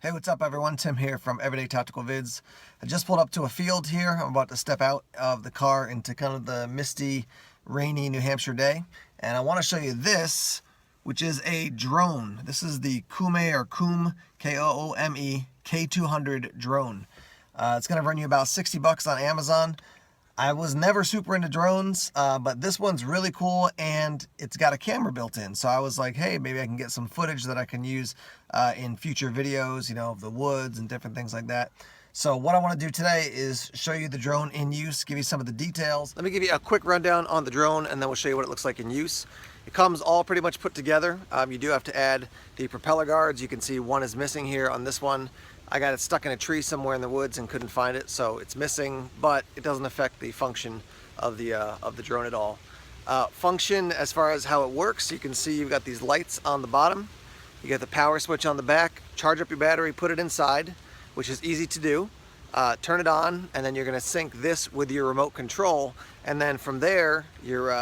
Hey, what's up everyone? Tim here from Everyday Tactical Vids. I just pulled up to a field here. I'm about to step out of the car into kind of the misty, rainy New Hampshire day. And I want to show you this, which is a drone. This is the Koome or Koome, K-O-O-M-E, K200 drone. It's going to run you about 60 bucks on Amazon. I was never super into drones, but this one's really cool and it's got a camera built in. So I was like, hey, maybe I can get some footage that I can use in future videos, you know, of the woods and different things like that. So what I want to do today is show you the drone in use, give you some of the details. Let me give you a quick rundown on the drone and then we'll show you what it looks like in use. It comes all pretty much put together. You do have to add the propeller guards. You can see one is missing here on this one. I got it stuck in a tree somewhere in the woods and couldn't find it, so it's missing, but it doesn't affect the function of the drone at all. Function as far as how it works, you can see you've got these lights on the bottom. You got the power switch on the back. Charge up your battery, put it inside, which is easy to do. Turn it on, and then you're going to sync this with your remote control, and then from there you're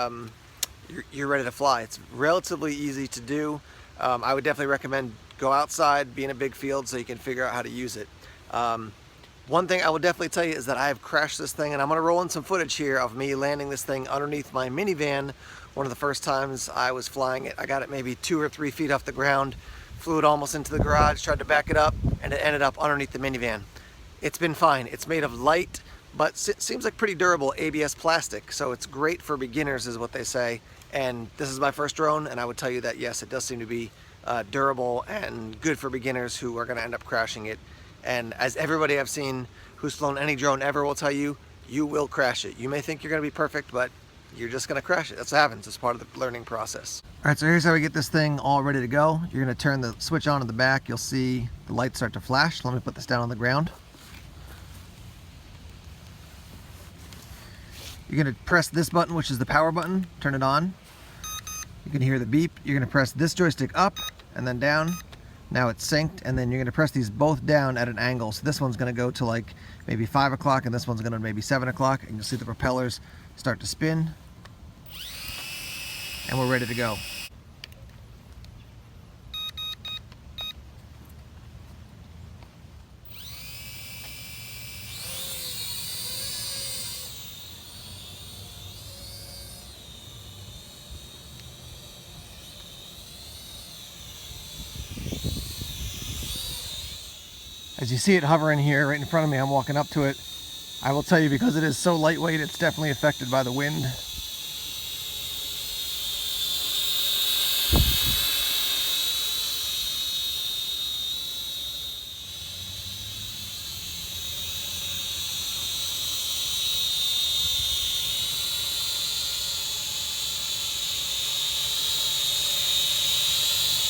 ready to fly. It's relatively easy to do. I would definitely recommend go outside, be in a big field so you can figure out how to use it. One thing I will definitely tell you is that I have crashed this thing, and I'm going to roll in some footage here of me landing this thing underneath my minivan. One of the first times I was flying it, I got it maybe 2 or 3 feet off the ground, flew it almost into the garage, tried to back it up, and it ended up underneath the minivan. It's been fine. It's made of light, but seems like pretty durable ABS plastic, so it's great for beginners is what they say. And this is my first drone, and I would tell you that yes, it does seem to be durable and good for beginners who are going to end up crashing it. And as everybody I've seen who's flown any drone ever will tell you, you will crash it. You may think you're going to be perfect, but you're just going to crash it. That's what happens. It's part of the learning process. All right, so here's how we get this thing all ready to go. You're going to turn the switch on in the back. You'll see the lights start to flash. Let me put this down on the ground. You're going to press this button, which is the power button. Turn it on. You can hear the beep. You're going to press this joystick up and then down. Now it's synced, and then you're going to press these both down at an angle. So this one's going to go to like maybe 5 o'clock and this one's going to maybe 7 o'clock, and you'll see the propellers start to spin, and we're ready to go. As you see it hovering here right in front of me, I'm walking up to it. I will tell you, because it is so lightweight, it's definitely affected by the wind.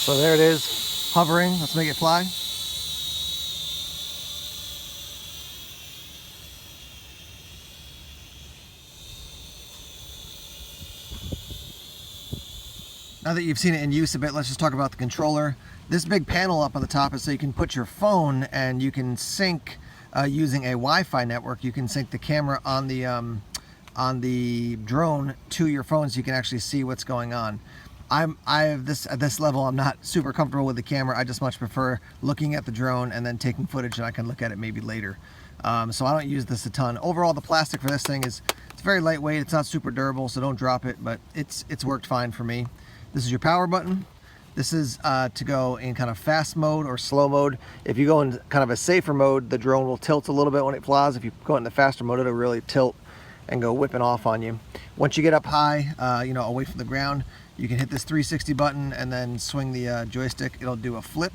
So there it is, hovering. Let's make it fly. Now that you've seen it in use a bit, let's just talk about the controller. This big panel up on the top is so you can put your phone and you can sync using a Wi-Fi network. You can sync the camera on the drone to your phone so you can actually see what's going on. At this level, I'm not super comfortable with the camera. I just much prefer looking at the drone and then taking footage, and I can look at it maybe later. So I don't use this a ton. Overall, the plastic for this thing it's very lightweight. It's not super durable, so don't drop it, but it's worked fine for me. This is your power button. This is to go in kind of fast mode or slow mode. If you go in kind of a safer mode, the drone will tilt a little bit when it flies. If you go in the faster mode, it'll really tilt and go whipping off on you. Once you get up high, away from the ground, you can hit this 360 button and then swing the joystick. It'll do a flip.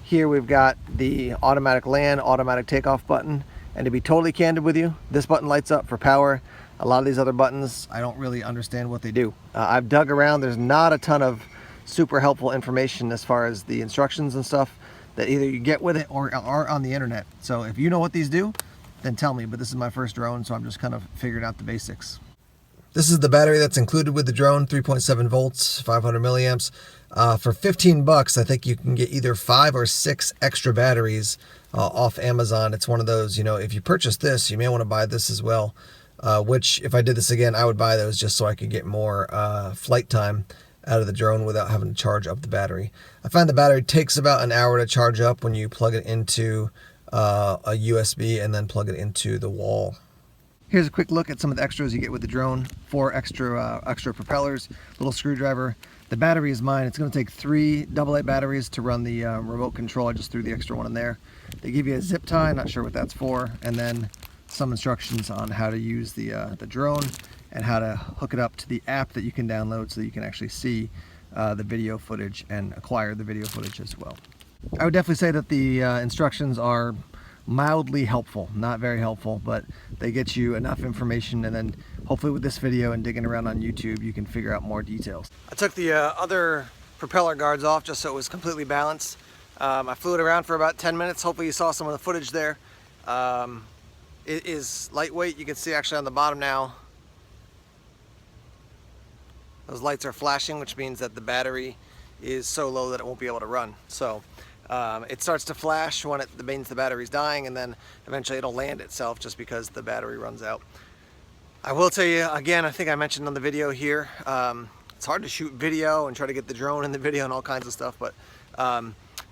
Here we've got the automatic land, automatic takeoff button. And to be totally candid with you, this button lights up for power. A lot of these other buttons, I don't really understand what they do. I've dug around. There's not a ton of super helpful information as far as the instructions and stuff that either you get with it or are on the internet. So if you know what these do, then tell me. But this is my first drone, so I'm just kind of figuring out the basics. This is the battery that's included with the drone, 3.7 volts, 500 milliamps. For 15 bucks, I think you can get either 5 or 6 extra batteries off Amazon. It's one of those, if you purchase this, you may want to buy this as well. Which, if I did this again, I would buy those just so I could get more flight time. out of the drone without having to charge up the battery. I find the battery takes about an hour to charge up when you plug it into a USB and then plug it into the wall. Here's a quick look at some of the extras you get with the drone. 4 extra propellers, little screwdriver. The battery is mine. It's going to take 3 AA batteries to run the remote control. I just threw the extra one in there. They give you a zip tie, not sure what that's for, and then some instructions on how to use the drone and how to hook it up to the app that you can download so that you can actually see the video footage and acquire the video footage as well. I would definitely say that the instructions are mildly helpful, not very helpful, but they get you enough information, and then hopefully with this video and digging around on YouTube you can figure out more details. I took the other propeller guards off just so it was completely balanced. I flew it around for about 10 minutes. Hopefully you saw some of the footage there. It is lightweight. You can see actually on the bottom now those lights are flashing, which means that the battery is so low that it won't be able to run. So it starts to flash when it means the battery's dying, and then eventually it'll land itself just because the battery runs out. I will tell you again, I think I mentioned on the video here, it's hard to shoot video and try to get the drone in the video and all kinds of stuff, but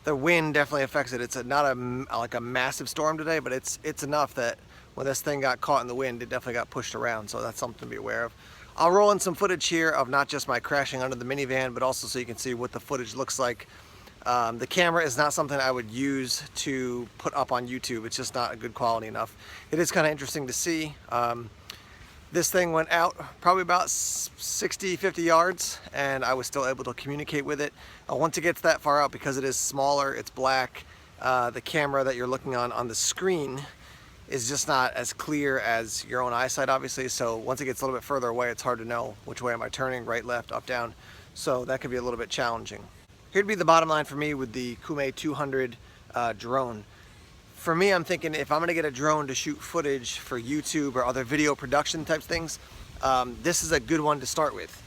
the wind definitely affects it. It's not like a massive storm today, but it's enough that when this thing got caught in the wind, it definitely got pushed around, so that's something to be aware of. I'll roll in some footage here of not just my crashing under the minivan, but also so you can see what the footage looks like. The camera is not something I would use to put up on YouTube. It's just not a good quality enough. It is kind of interesting to see. This thing went out probably about 50 yards, and I was still able to communicate with it. Once it gets that far out, because it is smaller, it's black, the camera that you're looking on the screen is just not as clear as your own eyesight, obviously. So once it gets a little bit further away, it's hard to know which way am I turning, right, left, up, down. So that could be a little bit challenging. Here'd be the bottom line for me with the Kume 200 drone. For me, I'm thinking if I'm gonna get a drone to shoot footage for YouTube or other video production type things, this is a good one to start with.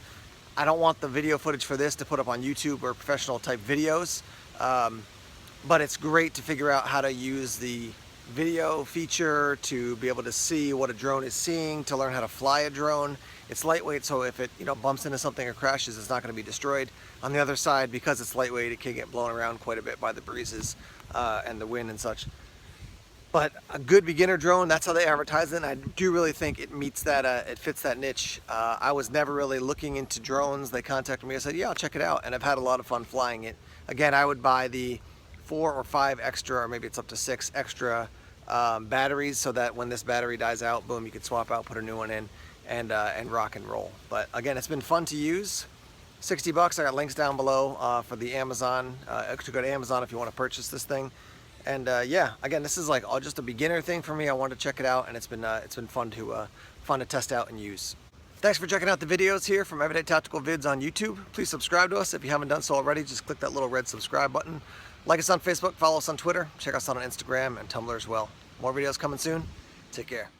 I don't want the video footage for this to put up on YouTube or professional type videos, but it's great to figure out how to use the video feature to be able to see what a drone is seeing, to learn how to fly a drone. It's lightweight, so if it bumps into something or crashes, it's not going to be destroyed. On the other side, because it's lightweight, it can get blown around quite a bit by the breezes and the wind and such. But a good beginner drone, that's how they advertise it, and I do really think it meets that, it fits that niche. I was never really looking into drones. They contacted me, I said, yeah, I'll check it out, and I've had a lot of fun flying it. Again, I would buy the 4 or 5 extra, or maybe it's up to 6 extra batteries, so that when this battery dies out, boom, you could swap out, put a new one in, and rock and roll. But again, it's been fun to use. 60 bucks. I got links down below for the Amazon. To go to Amazon if you want to purchase this thing. And yeah, again, this is like just a beginner thing for me. I wanted to check it out, and it's been fun to test out and use. Thanks for checking out the videos here from Everyday Tactical Vids on YouTube. Please subscribe to us if you haven't done so already. Just click that little red subscribe button. Like us on Facebook, follow us on Twitter, check us out on Instagram and Tumblr as well. More videos coming soon. Take care.